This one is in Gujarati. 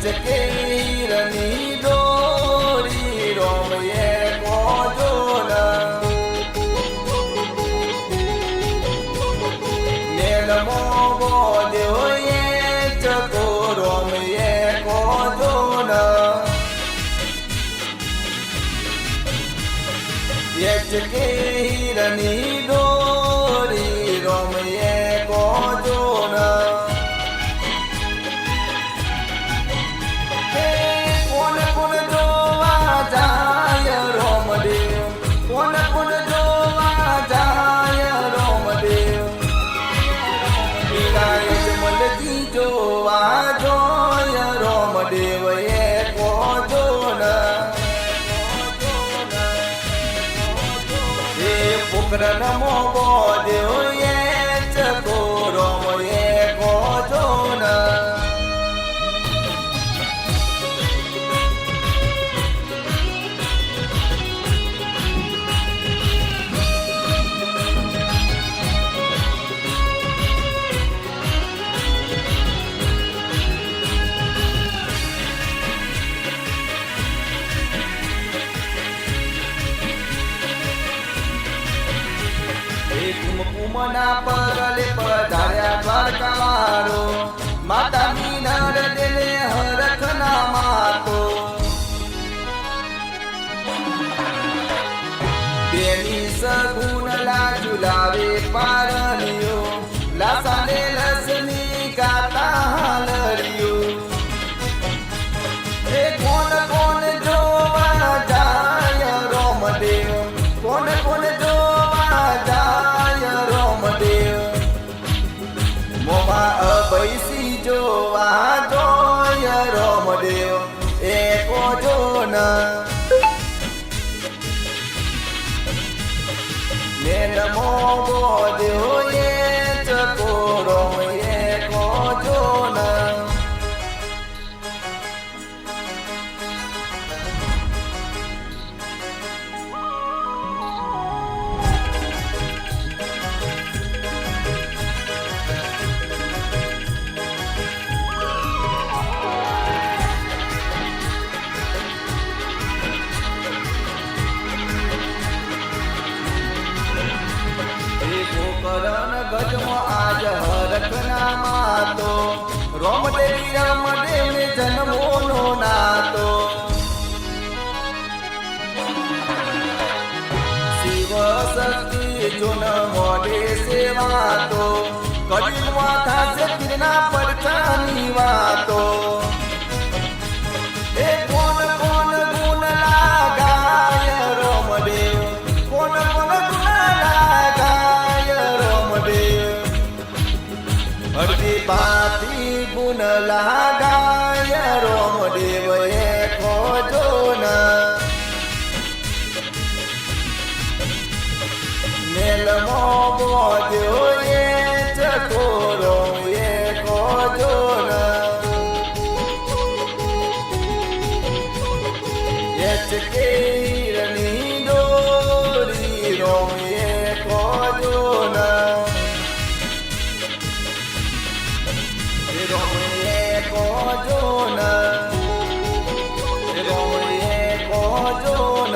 હિરની દોરી રોમયે કોજોન નેલમો બોલ્યો એ ચકો રોમયે કોજોન હિરની દોરી રોમયે કોજોન નમો બોલ્યો એ ચકો રોમયે કોજોન કુમકુમના પગલે પધાર્યા દ્વારકાવાળો માતા મીનર દેલે હરખના માતો તેની સગુણ લાજુ લાવે પારણીઓ લાસાને લસની ગાતા હાલરીઓ એ કોણ કોણ જોવા જાય રોમદેવ કોણ કોણ જોવા જાય મોમાં અભયસી જોવા જોય રોમદેવ એ કોજોન નેલમો બોલ્યો એ ચકો રોમયે કોજોન ગજમો આજ હરખના માતો રોમદેવી રમદેવને જન્મોનો નાતો શિવ શક્તિ જોન મોઢે સેવાતો કડીમાં થાશે પીરના પડચાની વાતો એ કોણ કોણ ગુણ લાગાય રોમદેવ કોણ કોણ ગુણ લાગાય અડધી પાતી ગુણ લાગાય રોમદેવ એ કોજોન નેલમો બોલ્યો એ ચકો રોમયે કોજોન હિરની દોરી રોમયે કોજોન રોમયે કોજોન રોમયે કોજોન